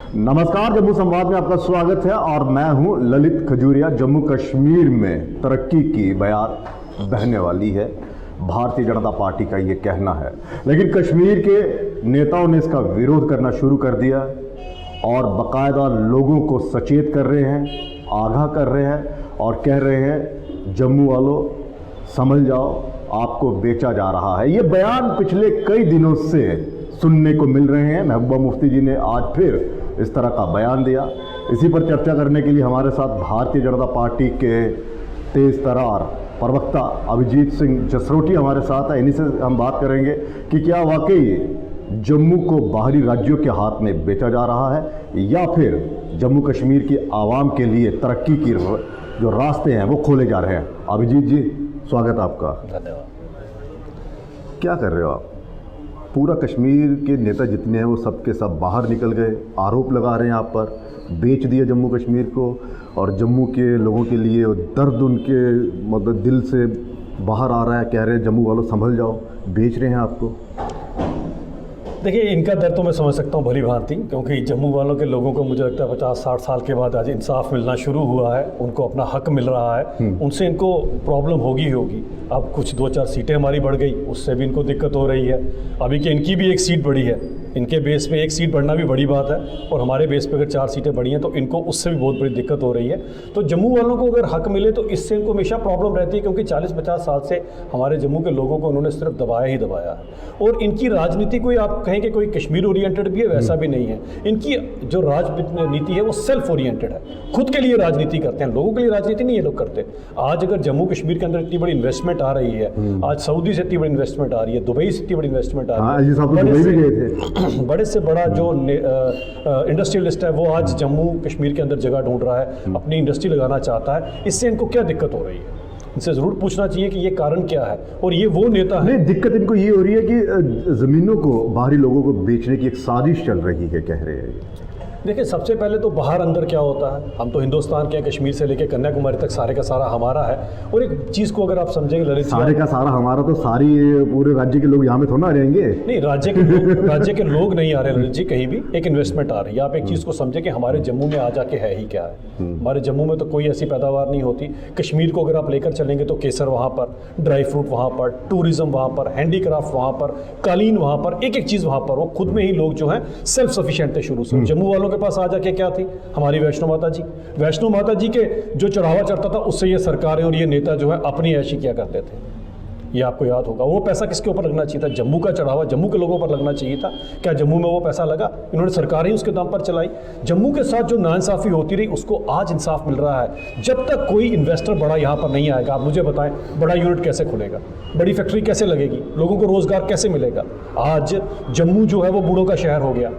नमस्कार, जम्मू संवाद में आपका स्वागत है और मैं हूं ललित खजूरिया। जम्मू कश्मीर में तरक्की की बयार बहने वाली है, भारतीय जनता पार्टी का ये कहना है। लेकिन कश्मीर के नेताओं ने इसका विरोध करना शुरू कर दिया और बाकायदा लोगों को सचेत कर रहे हैं, आगाह कर रहे हैं और कह रहे हैं जम्मू वालों समझ जाओ, आपको बेचा जा रहा है। ये बयान पिछले कई दिनों से सुनने को मिल रहे हैं। महबूबा मुफ्ती जी ने आज फिर इस तरह का बयान दिया। इसी पर चर्चा करने के लिए हमारे साथ भारतीय जनता पार्टी के तेज तरार प्रवक्ता अभिजीत सिंह जसरोटी हमारे साथ है। इन्हीं से हम बात करेंगे कि क्या वाकई जम्मू को बाहरी राज्यों के हाथ में बेचा जा रहा है या फिर जम्मू कश्मीर की आवाम के लिए तरक्की की जो रास्ते हैं वो खोले जा रहे हैं। अभिजीत जी, स्वागत आपका। धन्यवाद। क्या कर रहे हो आप? पूरा कश्मीर के नेता जितने हैं वो सब के सब बाहर निकल गए, आरोप लगा रहे हैं आप पर, बेच दिया जम्मू कश्मीर को और जम्मू के लोगों के लिए दर्द उनके मतलब दिल से बाहर आ रहा है। कह रहे हैं जम्मू वालों संभल जाओ, बेच रहे हैं आपको। देखिए, इनका दर्द तो मैं समझ सकता हूँ भली भांति, क्योंकि जम्मू वालों के लोगों को मुझे लगता है 50-60 साल के बाद आज इंसाफ मिलना शुरू हुआ है, उनको अपना हक मिल रहा है। उनसे इनको प्रॉब्लम होगी। अब कुछ 2-4 सीटें हमारी बढ़ गई, उससे भी इनको दिक्कत हो रही है। अभी कि इनकी भी एक सीट बढ़ी है, इनके बेस पे एक सीट बढ़ना भी बड़ी बात है और हमारे बेस पे अगर 4 सीटें बढ़ी हैं तो इनको उससे भी बहुत बड़ी दिक्कत हो रही है। तो जम्मू वालों को अगर हक मिले तो इससे इनको हमेशा प्रॉब्लम रहती है, क्योंकि 40-50 साल से हमारे जम्मू के लोगों को उन्होंने सिर्फ दबाया ही दबाया है। और इनकी राजनीति कोई आप कहें कि कोई कश्मीर ओरिएंटेड भी है, वैसा भी नहीं है। इनकी जो राजनीति है वो सेल्फ ओरिएंटेड है, खुद के लिए राजनीति करते हैं, लोगों के लिए राजनीति नहीं ये लोग करते। आज अगर जम्मू कश्मीर के अंदर इतनी बड़ी इन्वेस्टमेंट आ रही है, आज सऊदी से इतनी बड़ी इन्वेस्टमेंट आ रही है, दुबई से इतनी बड़ी इन्वेस्टमेंट आ रही है, बड़े से बड़ा जो इंडस्ट्रियलिस्ट है वो आज जम्मू कश्मीर के अंदर जगह ढूंढ रहा है, अपनी इंडस्ट्री लगाना चाहता है। इससे इनको क्या दिक्कत हो रही है? इनसे ज़रूर पूछना चाहिए कि ये कारण क्या है। और ये वो नेता है। नहीं, दिक्कत इनको ये हो रही है कि ज़मीनों को बाहरी लोगों को बेचने की एक साजिश चल रही है, कह रहे हैं। देखिए, सबसे पहले तो बाहर अंदर क्या होता है, हम तो हिंदुस्तान के कश्मीर से लेकर कन्याकुमारी तक सारे का सारा हमारा है। और एक चीज़ को अगर आप समझेंगे ललित, सारे का सारा हमारा तो सारी पूरे राज्य के लोग यहाँ में थोड़ा रहेंगे। नहीं, राज्य के लोग नहीं आ रहे ललित जी, कहीं भी एक इन्वेस्टमेंट आ रही है। आप एक चीज़ को समझे कि हमारे जम्मू में आ जाके है ही क्या है। हमारे जम्मू में तो कोई ऐसी पैदावार नहीं होती। कश्मीर को अगर आप लेकर चलेंगे तो केसर वहाँ पर, ड्राई फ्रूट वहाँ पर, टूरिज्म वहाँ पर, हैंडीक्राफ्ट वहाँ पर, कालीन वहाँ पर, एक एक चीज़ वहाँ पर। वो खुद में ही लोग जो हैं सेल्फ सफिशिएंट थे शुरू से। जम्मू वालों के पास आ जाके क्या थी? हमारी वैष्णो माता जी। वैष्णो माता जी के जो चढ़ावा चढ़ता था उससे ये सरकारें और ये नेता जो है अपनी ऐशी किया करते थे। ये आपको याद होगा। वो पैसा किसके ऊपर लगना चाहिए था? जम्मू का चढ़ावा जम्मू के लोगों पर लगना चाहिए था। क्या जम्मू में वो पैसा लगा? इन्होंने सरकार ही उसके दाम पर चलाई। जम्मू के साथ जो नाइंसाफ़ी होती रही उसको आज इंसाफ मिल रहा है। जब तक कोई इन्वेस्टर बड़ा यहाँ पर नहीं आएगा, आप मुझे बताएं, बड़ा यूनिट कैसे खुलेगा, बड़ी फैक्ट्री कैसे लगेगी, लोगों को रोजगार कैसे मिलेगा? आज जम्मू जो है वो बूढ़ों का शहर हो गया,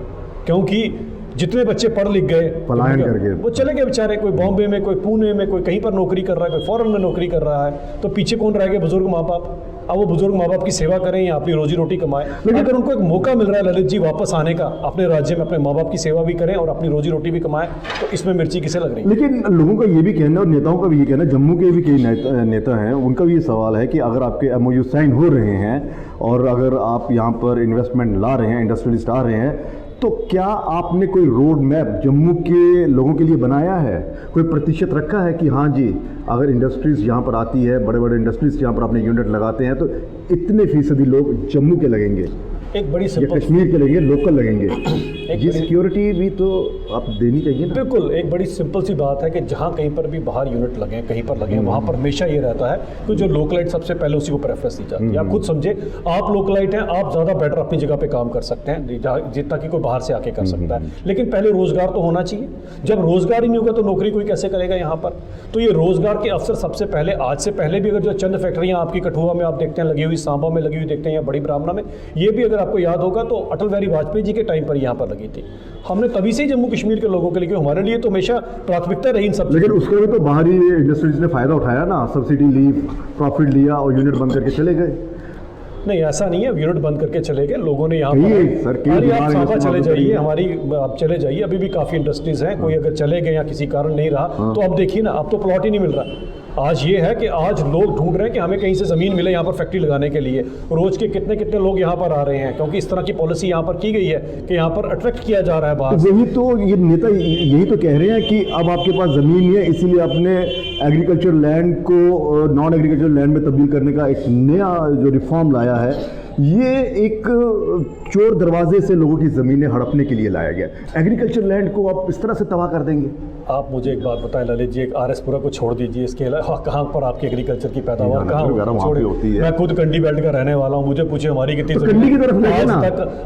क्योंकि जितने बच्चे पढ़ लिख गए पलायन करके वो चले गए बेचारे। कोई बॉम्बे में, कोई पुणे में, कोई कहीं पर नौकरी कर रहा है, कोई फॉरेन में नौकरी कर रहा है। तो पीछे कौन रह गए? बुजुर्ग माँ बाप। अब वो बुजुर्ग माँ बाप की सेवा करें या अपनी रोजी रोटी कमाएं। अगर उनको एक मौका मिल रहा है ललित जी वापस आने का, अपने राज्य में अपने माँ बाप की सेवा भी करें और अपनी रोजी रोटी भी कमाएं, तो इसमें मिर्ची किसे लग रही है? लेकिन लोगों का ये भी कहना और नेताओं का भी ये कहना, जम्मू के भी कई नेता हैं, उनका भी ये सवाल है कि अगर आपके MOU साइन हो रहे हैं और अगर आप यहाँ पर इन्वेस्टमेंट ला रहे हैं, इंडस्ट्रियलिस्ट आ रहे हैं, तो क्या आपने कोई रोड मैप जम्मू के लोगों के लिए बनाया है? कोई प्रतिशत रखा है कि हाँ जी, अगर इंडस्ट्रीज़ यहाँ पर आती है, बड़े बड़े इंडस्ट्रीज़ यहाँ पर अपने यूनिट लगाते हैं तो इतने फीसदी लोग जम्मू के लगेंगे, एक बड़ी या कश्मीर के लगेंगे, लोकल लगेंगे? ये सिक्योरिटी भी तो आप देनी चाहिए ना। बिल्कुल, एक बड़ी सिंपल सी बात है कि जहाँ कहीं पर भी बाहर यूनिट लगे, कहीं पर लगे, वहाँ पर हमेशा ये रहता है कि जो लोकलाइट सबसे पहले उसी को प्रेफरेंस दी जाती है। आप खुद समझे, आप लोकलाइट हैं, आप ज़्यादा बेटर अपनी जगह पे काम कर सकते हैं जितना कि कोई बाहर से आके कर सकता है। लेकिन पहले रोजगार तो होना चाहिए। जब रोजगार ही नहीं होगा तो नौकरी कोई कैसे करेगा यहाँ पर? तो ये रोजगार के अवसर सबसे पहले, आज से पहले भी अगर जो चंद फैक्ट्रियाँ आपकी कठुआ में आप देखते हैं लगी हुई, सांबा में लगी हुई देखते हैं, या बड़ी ब्राह्मणा में, ये भी अगर आपको याद होगा तो अटल बिहारी वाजपेयी जी के टाइम पर यहाँ पर लगी थी। हमने तभी से ही जम्मू कश्मीर के लोगों के लिए, हमारे लिए तो हमेशा प्राथमिकता रही इन सब। लेकिन उसके भी तो बाहरी इंडस्ट्रीज ने फायदा उठाया ना, सब्सिडी ली, प्रॉफिट लिया और यूनिट बंद करके चले गए। नहीं, ऐसा नहीं है, यूनिट बंद करके चले गए लोगों ने। यहाँ पर आप सांबा चले जाइए, हमारी आप चले जाइए, अभी भी काफ़ी इंडस्ट्रीज़ हैं। कोई अगर चले गए या किसी कारण नहीं रहा तो अब देखिए ना, अब तो प्लॉट ही नहीं मिल रहा। आज ये है कि आज लोग ढूंढ रहे हैं कि हमें कहीं से ज़मीन मिले यहाँ पर फैक्ट्री लगाने के लिए। रोज़ के कितने कितने लोग यहाँ पर आ रहे हैं, क्योंकि इस तरह की पॉलिसी यहाँ पर की गई है कि यहाँ पर अट्रैक्ट किया जा रहा है बाहर। वही तो ये नेता यही तो कह रहे हैं कि अब आपके पास ज़मीन है, इसीलिए आपने एग्रीकल्चर लैंड को नॉन एग्रीकल्चर लैंड में तब्दील करने का एक नया जो रिफॉर्म लाया है, ये एक चोर दरवाजे से लोगों की ज़मीनें हड़पने के लिए लाया गया। एग्रीकल्चर लैंड को आप इस तरह से तबाह कर देंगे। आप मुझे एक बात बताएं ललित जी, एक आरएसपुरा को छोड़ दीजिए, इसके अलावा कहाँ पर आपकी एग्रीकल्चर की पैदावार कहाँ होती है? मैं खुद कंडी बेल्ट का रहने वाला हूँ, मुझे पूछे हमारी कितनी तो कंडी की तरफ ले ना।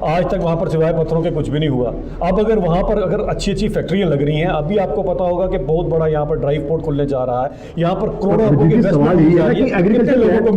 आज तक वहाँ पर सिवाय पत्थरों के कुछ भी नहीं हुआ। अब अगर वहाँ पर अगर अच्छी अच्छी फैक्ट्रियाँ लग रही हैं, अभी आपको पता होगा कि बहुत बड़ा यहाँ पर ड्राइव पोर्ट खुलने जा रहा है, यहाँ पर करोड़ों सवाल ये है कि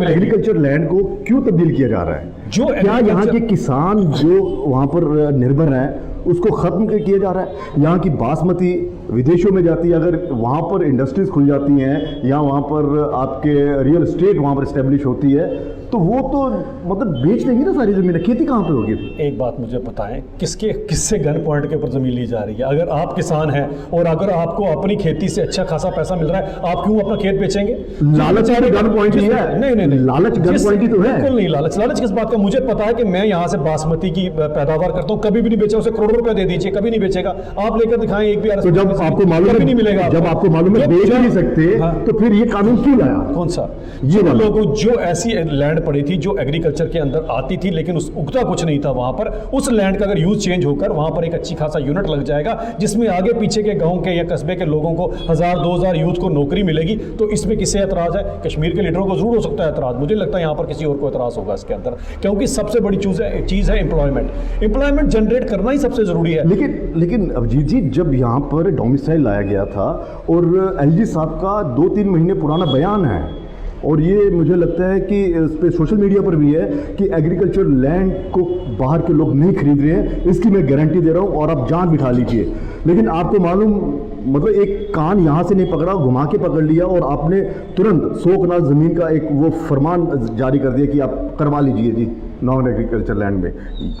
एग्रीकल्चर लैंड को क्यों तब्दील किया जा रहा है? जो क्या यहाँ के किसान जो वहाँ पर निर्भर हैं उसको खत्म किया जा रहा है? यहाँ की बासमती विदेशों में जाती है, अगर वहाँ पर इंडस्ट्रीज खुल जाती हैं या वहाँ पर आपके रियल एस्टेट वहाँ पर इस्टेब्लिश होती है, तो वो तो मतलब बेच देंगे ना सारी ज़मीनें, खेती कहाँ पे होगी? एक बात मुझे बताएं, किससे गन पॉइंट के ऊपर ज़मीन ली जा रही है? अगर आप किसान हैं और अगर आपको अपनी खेती से अच्छा खासा पैसा मिल रहा है, आप क्यों अपना खेत बेचेंगे? लालच है, गन पॉइंट ही है। नहीं, लालच गन पॉइंट ही तो है। बिल्कुल नहीं लालच किस बात का? मुझे पता है कि मैं यहाँ से बासमती की पैदावार करता हूँ, कभी भी नहीं बेचा, उसे करोड़ों रुपए दे दीजिए, कभी नहीं बेचेगा। आप लेकर दिखाएं एक भी। तो जब आपको मालूम है, नहीं मिलेगा, जब आपको मालूम है बेच नहीं सकते, तो फिर ये कानून क्यों लाया? कौन सा? ये लोगों जो ऐसी लैंड पड़ी थी जो एग्रीकल्चर के अंदर आती थी, लेकिन उस उगता कुछ नहीं था वहां पर, उस लैंड का अगर यूज चेंज होकर वहां पर एक अच्छी खासा यूनिट लग जाएगा, जिसमें आगे पीछे के गांव के या कस्बे के लोगों को 1000-2000 यूथ को नौकरी मिलेगी, तो इसमें किसे एतराज है? कश्मीर के लीडरों को जरूर हो सकता है एतराज, मुझे लगता है यहाँ पर किसी और को एतराज होगा इसके अंदर, क्योंकि सबसे बड़ी चीज है एम्प्लॉयमेंट जनरेट करना ही सबसे जरूरी है। लेकिन अभिजीत जी, जब यहाँ पर डोमिसाइल लाया गया था और एलजी साहब का 2-3 महीने पुराना बयान है, और ये मुझे लगता है कि इस पे सोशल मीडिया पर भी है कि एग्रीकल्चर लैंड को बाहर के लोग नहीं खरीद रहे हैं, इसकी मैं गारंटी दे रहा हूँ और आप जान बिठा लीजिए। लेकिन आपको मालूम, मतलब एक कान यहाँ से नहीं पकड़ा, घुमा के पकड़ लिया और आपने तुरंत 100 कनाल ज़मीन का एक वो फरमान जारी कर दिया कि आप करवा लीजिए जी नॉन एग्रीकल्चर लैंड में।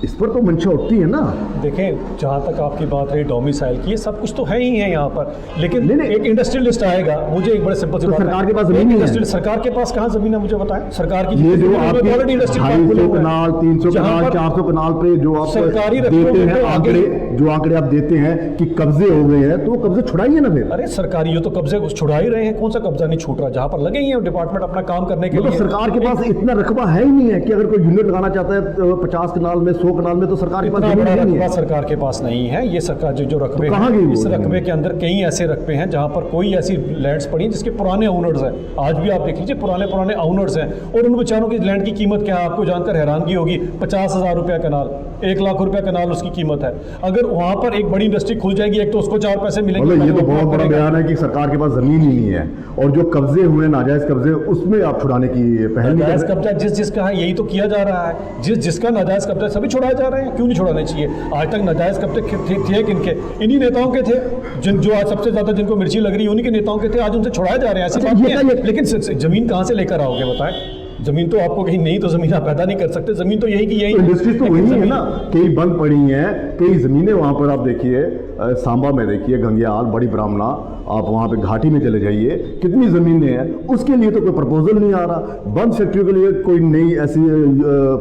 इस पर तो मंशा उठती है ना। देखें, जहाँ तक आपकी बात रही डोमिसाइल की, ये सब कुछ तो है ही है यहाँ पर, लेकिन नहीं, एक इंडस्ट्रियलिस्ट आएगा, मुझे एक बड़े सिंपल सी बात है, सरकार के पास ज़मीन नहीं है। सरकार के पास कहाँ ज़मीन है मुझे बताएं? सरकार की ये जो आपकी 250 कनाल 300 कनाल 400 कनाल पे जो आप देते हैं आंकड़े, जो आंकड़े आप देते हैं कि कब्जे हो गए हैं, तो वो कब्जे छुड़ाइए ना फिर। अरे सरकारी ये तो कब्जे छुड़ा ही रहे हैं, कौन सा कब्जा नहीं छूट रहा? जहाँ पर लगे ही हैं डिपार्टमेंट अपना काम करने के लिए। तो सरकार के पास इतना रकबा है ही नहीं है कि अगर कोई यूनिट लगाना चाहता है 50 कनाल में 100 कनाल में, तो सरकार के पास नहीं है। सरकार के पास नहीं है ये सरकार जो रकबे, इस रकबे के अंदर कई ऐसे रकबे हैं जहाँ पर कोई ऐसी लैंड्स पड़ी जिसके पुराने ओनर्स हैं। आज भी आप देख लीजिए, पुराने ओनर्स हैं, और उन बेचारों की लैंड की कीमत क्या है आपको जानकर हैरानगी होगी। 50,000 रुपया कनाल, 1 लाख रुपया कनाल उसकी कीमत है। अगर वहाँ पर एक बड़ी इंडस्ट्री खुल जाएगी, एक तो उसको 4 पैसे मिलेंगे। ये तो बहुत बड़ा बयान है कि सरकार के पास जमीन ही नहीं है, और जो कब्जे हुए नाजायज कब्जे, उसमें आप छुड़ाने की पहल। नाजायज कब्जा जिसका है यही तो किया जा रहा है, जिसका नाजायज कब्जा सभी छुड़ाए जा रहे हैं। क्यों नहीं छुड़ाने चाहिए? आज तक नाजायज कब्जे थे किनके? इन्हीं नेताओं के थे, जो आज सबसे ज्यादा जिनको मिर्ची लग रही है उन्हीं के नेताओं के थे, आज उनसे छुड़ाए जा रहे हैं। ऐसी बात नहीं है, लेकिन जमीन कहाँ से लेकर आओगे बताएं? जमीन तो आपको कहीं नहीं, तो जमीन आप पैदा नहीं कर सकते। जमीन तो यही की यही इंडस्ट्रीज तो वही है ना, कई बंद पड़ी हैं, कई जमीनें वहां पर आप देखिए, सांबा में देखिए, गंगियाल, बड़ी ब्राह्मणा, आप वहाँ पे घाटी में चले जाइए, कितनी ज़मीनें हैं, उसके लिए तो कोई प्रपोजल नहीं आ रहा। बंद फैक्ट्रियों के लिए कोई नई ऐसी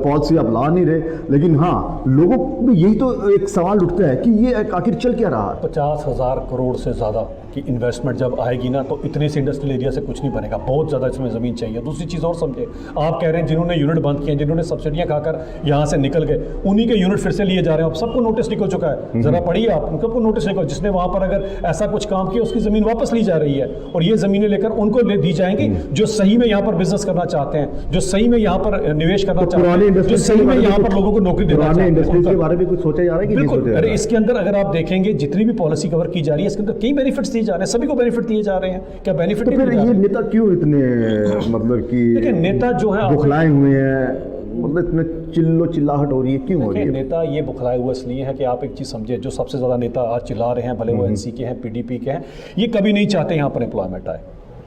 पॉलिसी आप ला नहीं रहे। लेकिन हाँ, लोगों में यही तो एक सवाल उठता है कि ये आखिर चल क्या रहा है? 50,000 करोड़ से ज़्यादा की इन्वेस्टमेंट जब आएगी ना, तो इतने से इंडस्ट्रियल एरिया से कुछ नहीं बनेगा, बहुत ज़्यादा इसमें ज़मीन चाहिए। दूसरी चीज़ और समझे, आप कह रहे हैं जिन्होंने यूनिट बंद किए, जिन्होंने सब्सिडियाँ खाकर यहाँ से निकल गए, उन्हीं के यूनिट फिर से लिए जा रहे हैं। अब सबको नोटिस निकल चुका है, जरा पढ़िए आप, सबको नोटिस निकल, जिसने वहाँ पर अगर ऐसा कुछ काम किया उसकी ज़मीन वापस ली जा रही है, और ये ज़मीनें लेकर उनको दी जाएंगी जो सही में यहाँ पर बिजनेस करना चाहते हैं, जो सही में यहाँ पर निवेश करना चाहते हैं, जो सही में यहाँ पर लोगों को नौकरी देना चाहते हैं। इंडस्ट्रीज के बारे में कुछ सोचा जा रहा है कि बिल्कुल। अरे इसके अंदर अगर आप देखेंगे जितनी भी पॉलिसी कवर की जा रही है, इसके अंदर कई बेनिफिट्स दिए जा रहे हैं, सभी को बेनिफिट दिए जा रहे हैं। क्या बेनिफिट? तो फिर ये नेता क्यों इतने मतलब कि देखिए, नेता जो है बुखलाए हुए हैं, मतलब इतने चिल्लाहट हो रही है, क्यों हो रही है? नेता ये बुखलाए हुए इसलिए है कि आप एक चीज़ समझे, जो सबसे ज़्यादा नेता आज चिल्ला रहे हैं, भले वो एनसी के हैं, पीडीपी के हैं, ये कभी नहीं चाहते यहाँ पर एम्प्लॉयमेंट आए।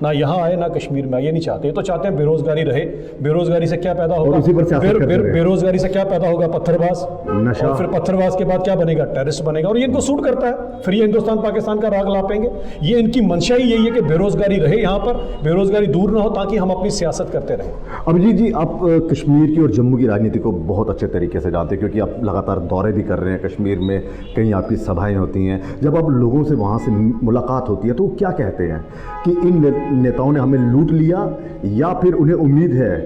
ना यहाँ आए ना कश्मीर में आए, ये नहीं चाहते। ये तो चाहते हैं बेरोजगारी रहे। बेरोजगारी से क्या पैदा होगा? उसी पर सियासत करते रहे। बेरोजगारी से क्या पैदा होगा? पत्थरबाज, नशा। और फिर पत्थरबाज के बाद क्या बनेगा? टेररिस्ट बनेगा। और ये इनको सूट करता है, फिर ये हिंदुस्तान पाकिस्तान का राग लापेंगे। ये इनकी मंशा ही यही है कि बेरोजगारी रहे यहाँ पर, बेरोजगारी दूर ना हो, ताकि हम अपनी सियासत करते रहें। अभिजीत जी, आप कश्मीर की और जम्मू की राजनीति को बहुत अच्छे तरीके से जानते हैं, क्योंकि आप लगातार दौरे भी कर रहे हैं कश्मीर में, कहीं आपकी सभाएं होती हैं। जब आप लोगों से वहाँ से मुलाकात होती है तो वो क्या कहते हैं कि इन नेताओं ने हमें लूट लिया, या फिर उन्हें उम्मीद है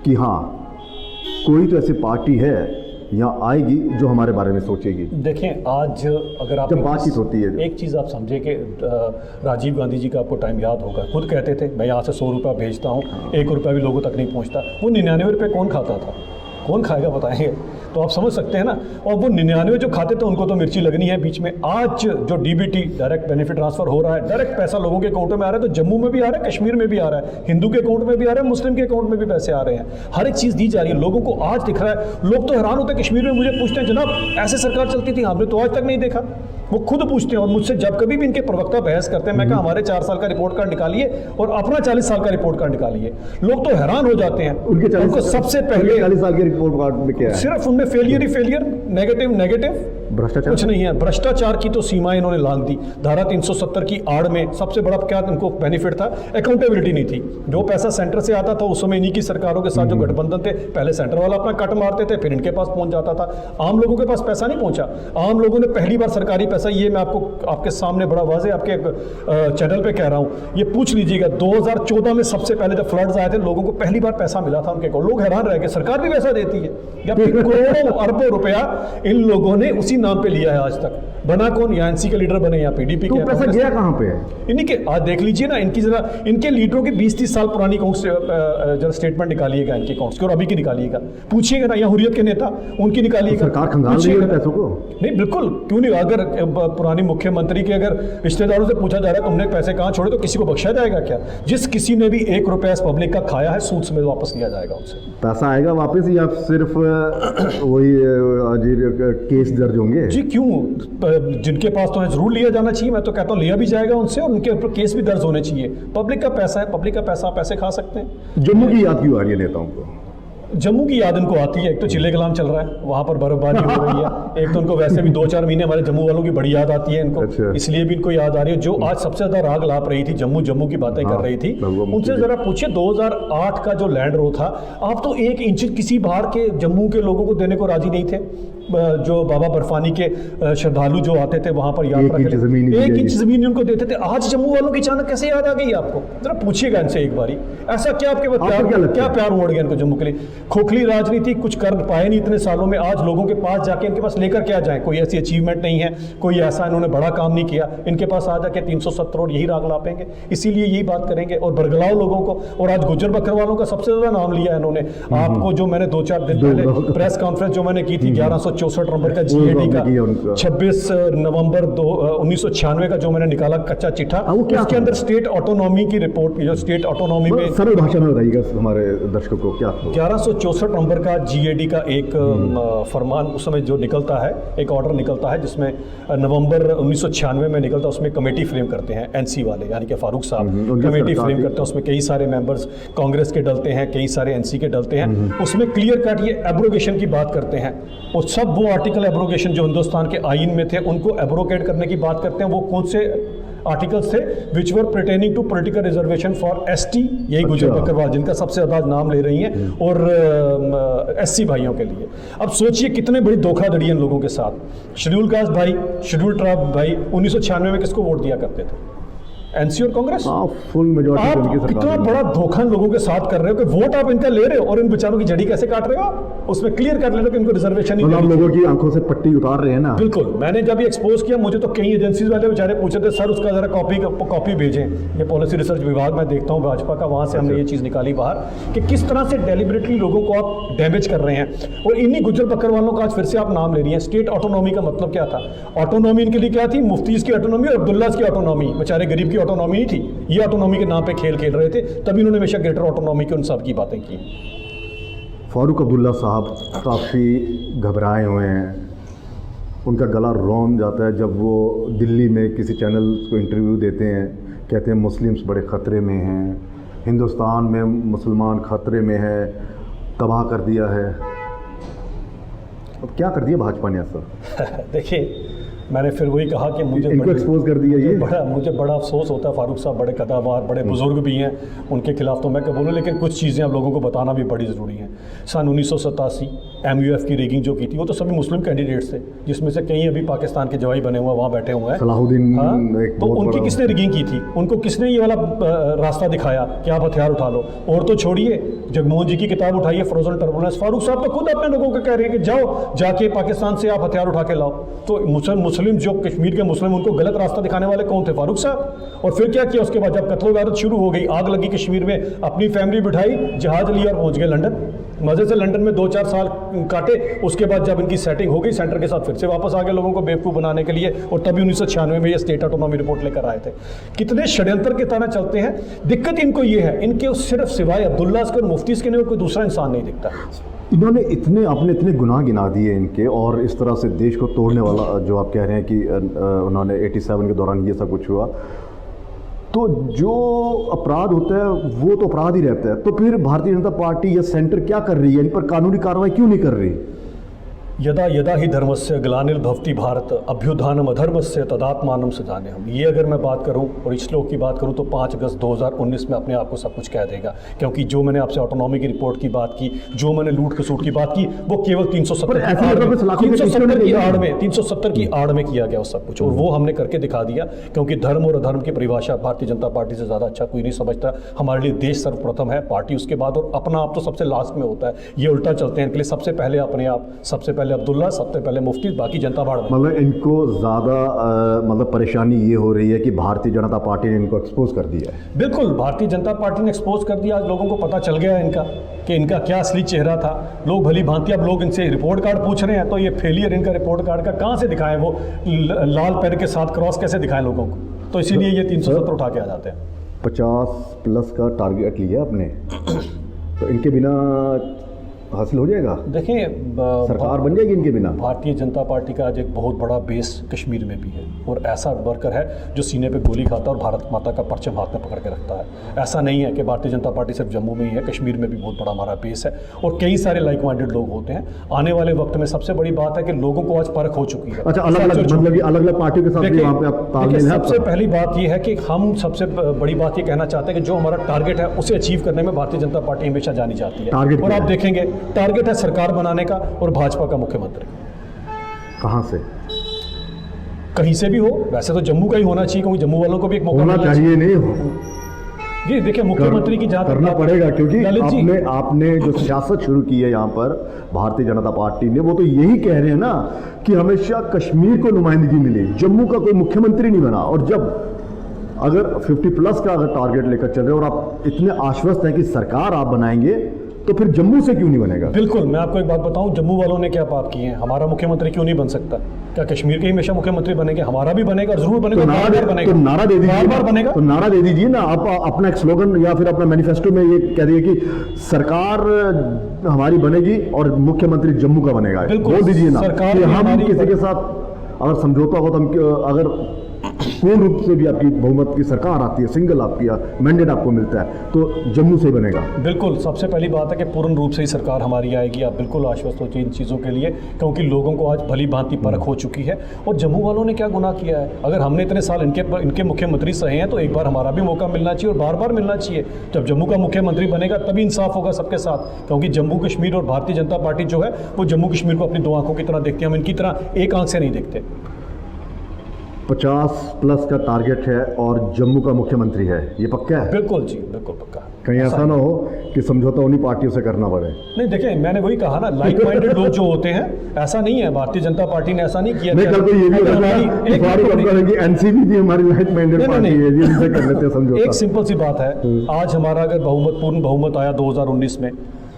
कि हाँ कोई तो ऐसी पार्टी है यहाँ आएगी जो हमारे बारे में सोचेगी? देखें, आज अगर आप जब बातचीत होती है, एक चीज़ आप समझे कि राजीव गांधी जी का आपको टाइम याद होगा, खुद कहते थे मैं यहाँ से 100 रुपया भेजता हूँ, 1 रुपया भी लोगों तक नहीं पहुँचता। वो 99 रुपये कौन खाता था? कौन खाएगा बताएंगे? तो आप समझ सकते हैं ना। और वो 99 जो खाते थे उनको तो मिर्ची लगनी है बीच में। आज जो डीबीटी, डायरेक्ट बेनिफिट ट्रांसफर हो रहा है, डायरेक्ट पैसा लोगों के अकाउंट में आ रहा है, तो जम्मू में भी आ रहा है, कश्मीर में भी आ रहा है, हिंदू के अकाउंट में भी आ रहा है, मुस्लिम के अकाउंट में भी पैसे आ रहे हैं। हर एक चीज़ दी जा रही है, लोगों को आज दिख रहा है। लोग तो हैरान होते हैं कश्मीर में, मुझे पूछते हैं जनाब ऐसे सरकार चलती थी, हमने तो आज तक नहीं देखा। वो खुद पूछते हैं, और मुझसे जब कभी भी इनके प्रवक्ता बहस करते हैं, मैं कहा हमारे 4 साल का रिपोर्ट कार्ड निकालिए और अपना 40 साल का रिपोर्ट कार्ड निकालिए। लोग तो हैरान हो जाते हैं। उनको सबसे पहले 40 साल के रिपोर्ट कार्ड में क्या है? सिर्फ उनमें फेलियर ही फेलियर, नेगेटिव, भ्रष्टाचार, कुछ नहीं है। भ्रष्टाचार की तो सीमा इन्होंने लांघ दी। धारा 370 की आड़ में सबसे बड़ा क्या इनको बेनिफिट था? अकाउंटेबिलिटी नहीं थी। जो पैसा सेंटर से आता था उस समय इन्हीं की सरकारों के साथ जो गठबंधन थे, पहले सेंटर वाला अपना कट मारते थे, फिर इनके पास पहुंच जाता था। आम लोगों के पास पैसा नहीं पहुंचा। आम लोगों ने पहली बार सरकारी पैसा, ये मैं आपके सामने बड़ा वाजे आपके चैनल पे कह रहा हूँ, ये पूछ लीजिएगा, 2014 में सबसे पहले जब फ्लड्स आए थे, लोगों को पहली बार पैसा मिला था उनके को। लोग हैरान रह गए, सरकार भी पैसा देती है। या फिर करोड़ों अरबों रुपया इन लोगों ने उसी नाम पे लिया है आज तक। बना कौन? या एनसी के लीडर बने, या पीडीपी के। पैसा गया कहाँ पे है? इन्हीं के। आज देख लीजिए ना, इनकी जरा इनके लीडरों की 20-30 साल पुरानी जरा स्टेटमेंट निकालिएगा इनके अकाउंट्स की, और अभी की निकालिएगा। पूछिएगा ना, या हुर्रियत के नेता उनकी निकालिएगा। तो सरकार खंगाल रही है पैसों को? नहीं, बिल्कुल क्यों नहीं। अगर पुरानी मुख्यमंत्री के अगर रिश्तेदारों से पूछा जा रहा है तुमने पैसे कहाँ छोड़े, तो किसी को बख्शा जाएगा क्या? जिस किसी ने भी 1 रुपया इस पब्लिक का खाया है, सूद समेत वापस लिया जाएगा उनसे। पैसा आएगा वापस, या सिर्फ वही केस दर्ज होंगे? जी क्यों, जिनके पास तो है जरूर लिया जाना चाहिए। मैं तो कहता हूँ लिया भी जाएगा उनसे, और उनके ऊपर केस भी दर्ज होने चाहिए। पब्लिक का पैसा है, पब्लिक का पैसा आप ऐसे खा सकते हैं? जम्मू की याद क्यों आ रही है नेताओं को? जम्मू की याद इनको आती है। एक तो चिल्ले कलाम चल रहा है, वहाँ पर बर्फबारी हो रही है। एक तो उनको वैसे भी 2-4 महीने हमारे जम्मू वालों की बड़ी याद आती है इनको। अच्छा। इसलिए भी इनको याद आ रही है। जो आज सबसे ज़्यादा राग लाप रही थी, जम्मू की बातें कर रही थी, उनसे ज़रा पूछिए 2008 का जो लैंड रो था, आप तो 1 इंच किसी बाहर के जम्मू के लोगों को देने को राजी नहीं थे। जो बाबा बर्फानी के श्रद्धालु जो आते थे वहाँ पर यात्रा के लिए, 1 इंच ज़मीन उनको देते थे। आज जम्मू वालों की अचानक कैसे याद आ गई आपको? जरा पूछिएगा इनसे एक बारी, ऐसा क्या आपके क्या प्यार उमड़ गया इनको जम्मू के लिए? खोखली राजनीति, कुछ कर पाए नहीं इतने सालों में। आज लोगों के पास जाके इनके पास लेकर क्या जाए? कोई ऐसी अचीवमेंट नहीं है, कोई ऐसा इन्होंने बड़ा काम नहीं किया। इनके पास आ जाके 370 और यही राग लापेंगे, इसीलिए यही बात करेंगे और बरगलाओ लोगों को। और आज गुज्जर बकरवालों का सबसे ज़्यादा नाम लिया है इन्होंने। आपको जो मैंने 2-4 दिन पहले प्रेस कॉन्फ्रेंस जो मैंने की थी, 1164 नंबर का GAD का 26 नवंबर 1996 का जो मैंने निकाला कच्चा चिट्ठा, उसके अंदर स्टेट ऑटोनॉमी की रिपोर्ट, जो स्टेट ऑटोनॉमी में सरल भाषा में बताइएगा हमारे दर्शकों को क्या। 1164 नंबर का GAD का एक फरमान उस समय जो निकलता है, एक ऑर्डर निकलता है जिसमें नवंबर 1996 में निकलता है। उसमें कमेटी फ्रेम करते हैं NC वाले, यानी कि फारूक साहब कमेटी फ्रेम करते हैं। उसमें कई सारे मेंबर्स कांग्रेस के डलते हैं, कई सारे NC के डलते हैं। उसमें क्लियर कट ये एब्रोगेशन की बात करते हैं, और सब वो आर्टिकल एब्रोगेशन जो हिंदुस्तान के आइन में थे उनको एब्रोगेट करने की बात करते हैं। वो कौन से आर्टिकल्स थे? Which were pertaining to political reservation for ST, यही गुज्जर बकरवाल जिनका सबसे ज्यादा नाम ले रही हैं, और SC भाइयों के लिए। अब सोचिए कितने बड़ी धोखाधड़ी है इन लोगों के साथ। शेड्यूल कास्ट भाई, शेड्यूल ट्राइब भाई 1996 में किसको वोट दिया करते थे? NC और कांग्रेस। फुल मेजॉरिटी आप कितना बड़ा धोखा लोगों के साथ कर रहे हो कि वोट आप इनका ले रहे हो और इन बेचारों की जड़ी कैसे काट रहे हो आप? उसमें क्लियर कर ले रहे हो कि इनको रिजर्वेशन नहीं मिली। लोगों की आंखों से पट्टी उतार रहे हैं ना। बिल्कुल। मैंने जब ये एक्सपोज किया, मुझे तो कई एजेंसीज वाले बेचारे पूछे थे, सर उसका जरा कॉपी भेजें। ये पॉलिसी रिसर्च विभाग मैं देखता हूँ भाजपा का, वहाँ से हमने ये चीज़ निकाली बाहर कि किस तरह से डेलिबरेटली लोगों को आप डैमेज कर रहे हैं। और इन्हीं गुज्जर बकरवालों का आज फिर से आप नाम ले रही हैं। स्टेट ऑटोनॉमी का मतलब क्या था? ऑटोनॉमी इनके लिए क्या थी? मुफ्तीज की ऑटोनॉमी और अब्दुल्लास की ऑटोनॉमी। बेचारे गरीब की ऑटोनॉमी नहीं थी, ये ऑटोनॉमी के नाम पे खेल खेल रहे थे। तभी उन्होंने हमेशा ग्रेटर ऑटोनॉमी की उन सब की बातें की। फारूक अब्दुल्ला साहब काफ़ी घबराए हुए हैं, उनका गला रौन जाता है जब वो दिल्ली में किसी चैनल को इंटरव्यू देते हैं कहते हैं मुस्लिम्स बड़े ख़तरे में हैं, हिंदुस्तान में मुसलमान ख़तरे में है, तबाह कर दिया है। अब क्या कर दिया भाजपा ने ऐसा? देखिए, मैंने फिर वही कहा कि मुझे इनको एक्सपोज कर दिया ये। मुझे बड़ा अफसोस होता है। फारूक साहब बड़े कद्दावर, बड़े बुजुर्ग भी हैं, उनके खिलाफ तो मैं क्या बोलूँ, लेकिन कुछ चीज़ें आप लोगों को बताना भी बड़ी ज़रूरी हैं। सन 1987 MUF की रेगिंग जो की थी, वो तो सभी मुस्लिम कैंडिडेट्स थे, जिसमें से कई अभी पाकिस्तान के जवाई बने हुए हैं, वहाँ बैठे हुए हैं। सलाहुद्दीन हाँ, एक तो बहुत उनकी बड़ा- किसने रेगिंग की थी? उनको किसने ये वाला रास्ता दिखाया कि आप हथियार उठा लो? और तो छोड़िए, जगमोहन जी की किताब उठाइए, फ्रोजन टर्बुलेंस, फारूक साहब तो खुद अपने लोगों को कह रहे हैं कि जाओ, जाके पाकिस्तान से आप हथियार उठा के लाओ। तो मुस्लिम जो कश्मीर के मुस्लिम, उनको गलत रास्ता दिखाने वाले कौन थे? फारूक साहब। और फिर क्या किया उसके बाद? जब कत्ल गारत शुरू हो गई, आग लगी कश्मीर में, अपनी फैमिली बिठाई, जहाज लिया और पहुंच गए लंदन। मजे से लंदन में 2-4 साल काटे। उसके बाद जब इनकी सेटिंग हो गई सेंटर के साथ, फिर से वापस आ गए लोगों को बेवकूफ़ बनाने के लिए, और तभी 1996 में ये स्टेट ऑटोनॉमी रिपोर्ट लेकर आए थे। कितने षड्यंत्र के तरह चलते हैं। दिक्कत इनको ये है, इनके सिर्फ सिवाय अब्दुल्ला और मुफ्ती के कोई दूसरा इंसान नहीं दिखता। इन्होंने आपने इतने गुनाह गिना दिए इनके, और इस तरह से देश को तोड़ने वाला जो आप कह रहे हैं कि उन्होंने 87 के दौरान ये सब कुछ हुआ, तो जो अपराध होता है वो तो अपराध ही रहता है। तो फिर भारतीय जनता पार्टी या सेंटर क्या कर रही है? इन पर कानूनी कार्रवाई क्यों नहीं कर रही? यदा यदा ही धर्मस्य ग्लानिर्भवति भारत अभ्युत्थानम अधर्मस्य तदात्मानं सृजाम्यहम्। ये अगर मैं बात करूं और इस श्लोक की बात करूं तो 5 अगस्त 2019 में अपने आप को सब कुछ कह देगा, क्योंकि जो मैंने आपसे ऑटोनॉमी की रिपोर्ट की बात की, जो मैंने लूट खसूट की बात की, वो केवल 370 की आड़ में किया गया उस सब कुछ, और वो हमने करके दिखा दिया। क्योंकि धर्म और अधर्म की परिभाषा भारतीय जनता पार्टी से ज़्यादा अच्छा कोई नहीं समझता। हमारे लिए देश सर्वप्रथम है, पार्टी उसके बाद, और अपना आप तो सबसे लास्ट में होता है। ये उल्टा चलते हैं, इनके लिए सबसे पहले अपने आप, सबसे पहले अब्दुल्ला, सबसे पहले मुफ्ती, बाकी जनता भाड़ में। मतलब इनको ज़्यादा मतलब परेशानी ये हो रही है कि भारतीय जनता पार्टी ने इनको एक्सपोज कर दिया है। बिल्कुल, भारतीय जनता पार्टी ने एक्सपोज कर दिया। आज लोगों को पता चल गया है इनका कि इनका क्या असली चेहरा था। लोग भली भांति, अब लोग इनसे रिपोर्ट कार्ड पूछ रहे हैं, तो ये फेलियर इनका रिपोर्ट कार्ड का कहाँ से दिखाएं? वो लाल पैर के साथ क्रॉस कैसे दिखाएं लोगों को? तो इसीलिए ये 370 उठा के आ जाते हैं। 50+ का टारगेट लिया आपने, तो इनके बिना हासिल हो जाएगा? देखिए, सरकार बन जाएगी इनके बिना? भारतीय जनता पार्टी का आज एक बहुत बड़ा बेस कश्मीर में भी है, और ऐसा वर्कर है जो सीने पे गोली खाता है और भारत माता का परचम हाथ में पकड़ के रखता है। ऐसा नहीं है कि भारतीय जनता पार्टी सिर्फ जम्मू में ही है, कश्मीर में भी बहुत बड़ा हमारा बेस है, और कई सारे लाइक माइंडेड लोग होते हैं। आने वाले वक्त में सबसे बड़ी बात है कि लोगों को आज परख हो चुकी है। अच्छा, अलग-अलग मतलब अलग अलग पार्टियों के साथ भी वहाँ पे आप तालमेल है? सबसे पहली बात यह है कि हम सबसे बड़ी बात ये कहना चाहते हैं कि जो हमारा टारगेट है उसे अचीव करने में भारतीय जनता पार्टी हमेशा जानी चाहती है। टारगेट और क्या आप है? देखेंगे, टारगेट है सरकार बनाने का और भाजपा का मुख्यमंत्री। कहाँ से? कहीं से भी हो, वैसे तो जम्मू का ही होना चाहिए, क्योंकि जम्मू वालों को भी एक मौका होना मिलना चाहिए। नहीं हो जी, देखिए, मुख्यमंत्री की जहाँ तक करना बात- पड़ेगा, क्योंकि ललित जी, आपने जो सियासत शुरू की है यहाँ पर भारतीय जनता पार्टी ने, वो तो यही कह रहे हैं ना कि हमेशा कश्मीर को नुमाइंदगी मिली, जम्मू का कोई मुख्यमंत्री नहीं बना। और जब अगर 50+ का अगर टारगेट लेकर चल रहे हो और आप इतने आश्वस्त हैं कि सरकार आप बनाएंगे, तो फिर जम्मू से क्यों नहीं बनेगा? बिल्कुल, मैं आपको एक बात बताऊं, जम्मू वालों ने क्या पाप किए हैं? हमारा मुख्यमंत्री क्यों नहीं बन सकता? क्या कश्मीर के हमेशा मुख्यमंत्री बनेंगे? हमारा भी बनेगा, जरूर बनेगा, तो बार-बार बनेगा, तो नारा दे दीजिए, बार-बार बनेगा। तो नारा दे दीजिए ना आप, अपना एक स्लोगन या फिर अपना मैनिफेस्टो में ये कह दिए कि सरकार हमारी बनेगी और मुख्यमंत्री जम्मू का बनेगा। बिल्कुल, बोल दीजिए ना सरकार कि भी हम हमारी- किसी के साथ अगर समझौता हो तो हम, अगर पूर्ण रूप से भी आपकी बहुमत की सरकार आती है, सिंगल आपकी मैंडेट आपको मिलता है, तो जम्मू से ही बनेगा। बिल्कुल, सबसे पहली बात है कि पूर्ण रूप से ही सरकार हमारी आएगी। आप बिल्कुल आश्वस्त हो इन चीज़ों के लिए, क्योंकि लोगों को आज भली भांति परख हो चुकी है। और जम्मू वालों ने क्या गुनाह किया है? अगर हमने इतने साल इनके मुख्यमंत्री सहे हैं, तो एक बार हमारा भी मौका मिलना चाहिए, और बार बार मिलना चाहिए। जब जम्मू का मुख्यमंत्री बनेगा तभी इंसाफ होगा सबके साथ, क्योंकि जम्मू कश्मीर और भारतीय जनता पार्टी जो है वो जम्मू कश्मीर को अपनी 2 आंखों की तरह देखते हैं, हम इनकी तरह एक आंख से नहीं देखते। 50+ का टारगेट है और जम्मू का मुख्यमंत्री है, ये पक्का है? बिल्कुल जी, बिल्कुल पक्का। कहीं ऐसा ना हो कि समझौता उन्हीं पार्टियों से करना पड़े। नहीं, देखिए, मैंने वही कहा ना, लाइक माइंडेड लोग जो होते हैं, ऐसा नहीं है, भारतीय जनता पार्टी ने ऐसा नहीं किया। नहीं, कल को ये भी अगर होगा हमारी- कि हमारी कंपनी की एनसीपी भी हमारी लाइक माइंडेड नहीं, पार्टी नहीं, है, जी, इनसे कर लेते हैं समझौता। एक सिंपल सी बात है, आज हमारा अगर पूर्ण बहुमत आया 2019 में,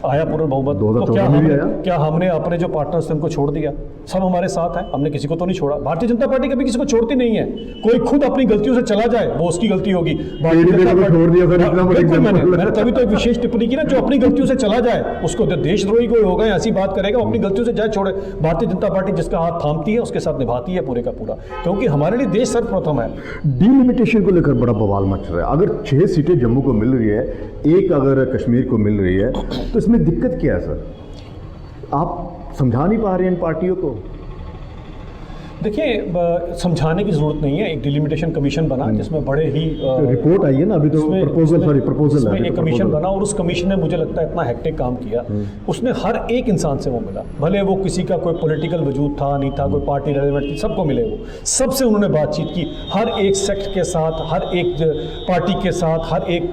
आया पूर्ण बहुमत, तो 2014 में भी आया। क्या हमने अपने जो पार्टनर्स थे उनको छोड़ दिया? सब हमारे साथ हैं, हमने किसी को तो नहीं छोड़ा। भारतीय जनता पार्टी कभी किसी को छोड़ती नहीं है। कोई खुद अपनी गलतियों से चला जाए वो उसकी गलती होगी। भारतीय जनता पार्टी छोड़ दिया सर, इतना बड़ा बिल्कुल, मैंने एग्जाम्पल। तभी तो एक विशेष टिप्पणी की ना, जो अपनी गलतियों से चला जाए उसको देशद्रोही कोई होगा ऐसी बात करेगा, वो अपनी गलतियों से जाए छोड़े। भारतीय जनता पार्टी जिसका हाथ थामती है उसके साथ निभाती है पूरे का पूरा, क्योंकि हमारे लिए देश सर्वप्रथम है। डिलिमिटेशन को लेकर बड़ा बवाल मच रहा है। अगर 6 सीटें जम्मू को मिल रही है, एक अगर कश्मीर को मिल रही है, तो इसमें दिक्कत क्या है सर? आप समझा नहीं पा रहे हैं इन पार्टियों को? देखिए, समझाने की जरूरत नहीं है। एक डिलिमिटेशन कमीशन बना जिसमें बड़े ही रिपोर्ट आई है ना अभी, तो प्रपोजल इसमें एक कमीशन बना, और उस कमीशन ने मुझे लगता है इतना हेक्टिक काम किया। उसने हर एक इंसान से वो मिला, भले वो किसी का कोई पॉलिटिकल वजूद था नहीं था, कोई पार्टी रेलेवेंट थी, सबको मिले वो, सबसे उन्होंने बातचीत की, हर एक सेक्ट के साथ, हर एक पार्टी के साथ, हर एक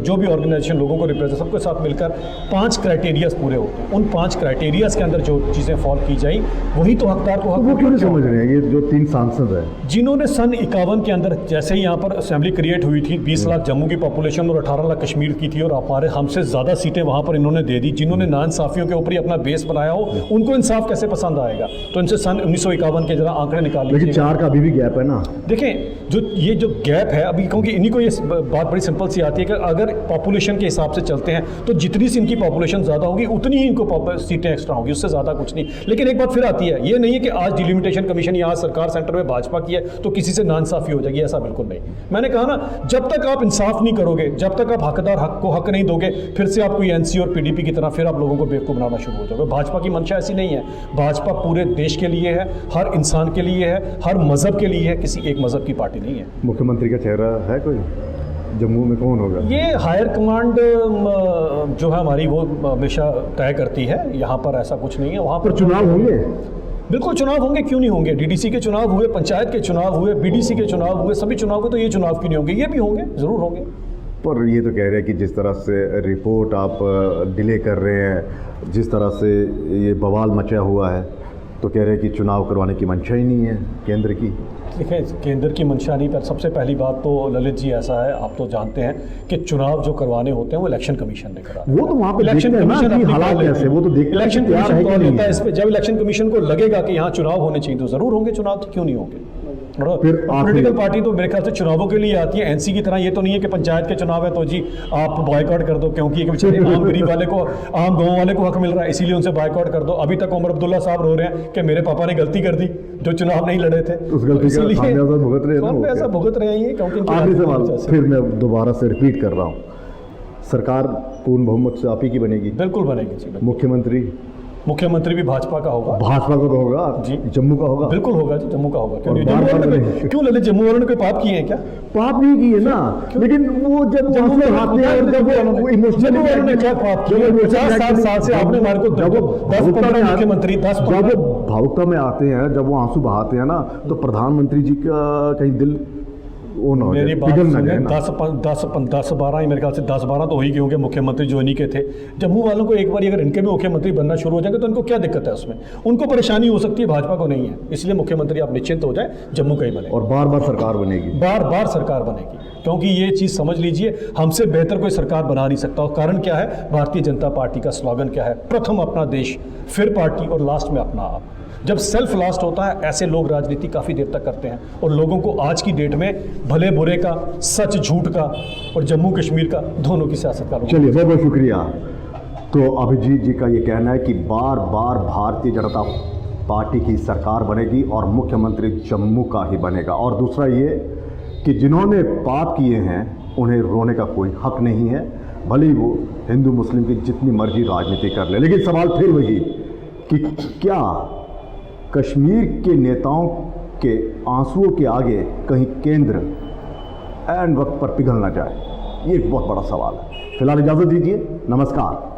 जो भी ऑर्गेनाइजेशन लोगों को रिप्रेजेंट, सबके साथ मिलकर 5 क्राइटेरियाज पूरे होते हैं। उन 5 क्राइटेरियाज के अंदर जो चीज़ें फॉलो की जाई वही तो हकदार को वो क्यों नहीं समझ रहे हैं? ये जो 3 सांसद हैं जिन्होंने सन 51 के अंदर जैसे ही यहाँ पर असेंबली क्रिएट हुई थी, 20 लाख जम्मू की पॉपुलेशन और 18 लाख कश्मीर की थी, और हमारे हमसे ज़्यादा सीटें वहाँ पर इन्होंने दे दी, जिन्होंने नाइंसाफियों के ऊपर ही अपना बेस बनाया हो, उनको इंसाफ कैसे पसंद आएगा? तो इनसे सन 1951 के जरा आंकड़े निकाल लीजिए। लेकिन 4 का अभी भी गैप है ना। देखें, ये जो गैप है अभी, क्योंकि इन्हीं को ये बात बड़ी सिंपल सी आती है कि अगर पॉपुलेशन के हिसाब से चलते हैं तो जितनी सी इनकी पॉपुलेशन ज़्यादा होगी उतनी ही इनको सीटें एक्स्ट्रा होगी, उससे ज़्यादा कुछ नहीं। लेकिन एक बात फिर आती है, ये नहीं है कि आज डिलिमिटेशन कमीशन यहाँ सरकार सेंटर में भाजपा की है तो किसी से नाइंसाफी हो जाएगी, ऐसा बिल्कुल नहीं। मैंने कहा ना, जब तक आप इंसाफ नहीं करोगे, जब तक आप हकदार हक को हक नहीं दोगे, फिर से आप कोई एनसी और पीडीपी की तरह फिर आप लोगों को बेवकूफ़ बनाना शुरू हो जाओगे। भाजपा की मंशा ऐसी नहीं है। भाजपा पूरे देश के लिए है, हर इंसान के लिए है, हर मजहब के लिए है, किसी एक मजहब की पार्टी नहीं है। मुख्यमंत्री का चेहरा है कोई जम्मू में? कौन होगा? ये हायर कमांड जो है हमारी, वो हमेशा तय करती है। यहाँ पर ऐसा कुछ नहीं है। वहाँ पर चुनाव होंगे, बिल्कुल चुनाव होंगे, क्यों नहीं होंगे? डीडीसी के चुनाव हुए, पंचायत के चुनाव हुए, बीडीसी के चुनाव हुए, सभी चुनाव हुए, तो ये चुनाव क्यों नहीं होंगे? ये भी होंगे, जरूर होंगे। पर ये तो कह रहे हैं कि जिस तरह से रिपोर्ट आप डिले कर रहे हैं, जिस तरह से ये बवाल मचा हुआ है, तो कह रहे हैं कि चुनाव करवाने की मंशा ही नहीं है केंद्र की। देखिए, केंद्र की मंशा नहीं, पर सबसे पहली बात तो ललित जी ऐसा है, आप तो जानते हैं कि चुनाव जो करवाने होते हैं वो इलेक्शन कमीशन ने करा। वो तो वहाँ पे इलेक्शन कमीशन अपनी हालात कॉल कैसे, वो तो देखते हैं इलेक्शन कि तैयार कमीशन है कि कॉल नहीं लेता है है। इस पे। जब इलेक्शन कमीशन को लगेगा कि यहाँ चुनाव होने चाहिए तो जरूर होंगे चुनाव, क्यों नहीं होंगे? फिर पॉलिटिकल पार्टी तो मेरे ख्याल से चुनावों के लिए आती है, एनसी की तरह। ये तो नहीं है कि पंचायत के चुनाव है तो जी आप बॉयकॉट कर दो, क्योंकि एक बेचारे आम गरीब वाले को, आम गाँव वाले को हक मिल रहा है, इसीलिए उनसे बॉयकॉट कर दो। अभी तक उमर अब्दुल्ला साहब रो रहे हैं कि मेरे पापा ने गलती कर दी जो चुनाव नहीं लड़े थे, उस गलती का खामियाजा भुगत रहे हैं। ऐसा भुगत रहे हैं, क्योंकि आखिरी सवाल फिर मैं दोबारा से रिपीट कर रहा हूँ, सरकार पूर्ण बहुमत से आप ही की बनेगी? बिल्कुल बनेगी जी। मुख्यमंत्री भी भाजपा का होगा। भाजपा का तो होगा जी, जम्मू का होगा? बिल्कुल होगा जी, जम्मू का होगा। क्यों और नहीं? क्यों ललित, जम्मू वालों ने कोई पाप किए हैं क्या? पाप नहीं किए ना, लेकिन वो जब जम्मू में आते हैं और जब वो इमोशनल वालों ने क्या पाप किए? 50 साल से आपने हमारे को जब वो 10-15 मुख्यमंत्री, 10-15 जब वो भावुकता में आते हैं, जब वो आंसू बहाते हैं ना, तो प्रधानमंत्री जी का कहीं दिल वो ना हो जाए, मेरी बात पिघल ना सुने, जाए ना। 10-12 मेरे ख्याल से 10-12 तो हो ही गए होंगे मुख्यमंत्री जो इन्हीं के थे। जम्मू वालों को एक बार अगर इनके भी मुख्यमंत्री बनना शुरू हो जाएंगे तो इनको क्या दिक्कत है उसमें? उनको परेशानी हो सकती है, भाजपा को नहीं है। इसलिए मुख्यमंत्री आप निश्चिंत हो जाए, जम्मू का ही बने और बार बार सरकार बनेगी, बार बार सरकार बनेगी, क्योंकि ये चीज़ समझ लीजिए, हमसे बेहतर कोई सरकार बना नहीं सकता। और कारण क्या है? भारतीय जनता पार्टी का स्लोगन क्या है? प्रथम अपना देश, फिर पार्टी और लास्ट में अपना आप। जब सेल्फ लास्ट होता है, ऐसे लोग राजनीति काफ़ी देर तक करते हैं और लोगों को आज की डेट में भले बुरे का, सच झूठ का और जम्मू कश्मीर का, दोनों की सियासत का। चलिए, बहुत बहुत शुक्रिया। तो अभिजीत जी का ये कहना है कि बार बार भारतीय जनता पार्टी की सरकार बनेगी और मुख्यमंत्री जम्मू का ही बनेगा। और दूसरा ये कि जिन्होंने पाप किए हैं उन्हें रोने का कोई हक नहीं है, भले ही वो हिंदू मुस्लिम की जितनी मर्जी राजनीति कर ले। लेकिन सवाल फिर वही कि क्या कश्मीर के नेताओं के आंसुओं के आगे कहीं केंद्र ऐन वक्त पर पिघल ना जाए? ये एक बहुत बड़ा सवाल है। फिलहाल इजाज़त दीजिए, नमस्कार।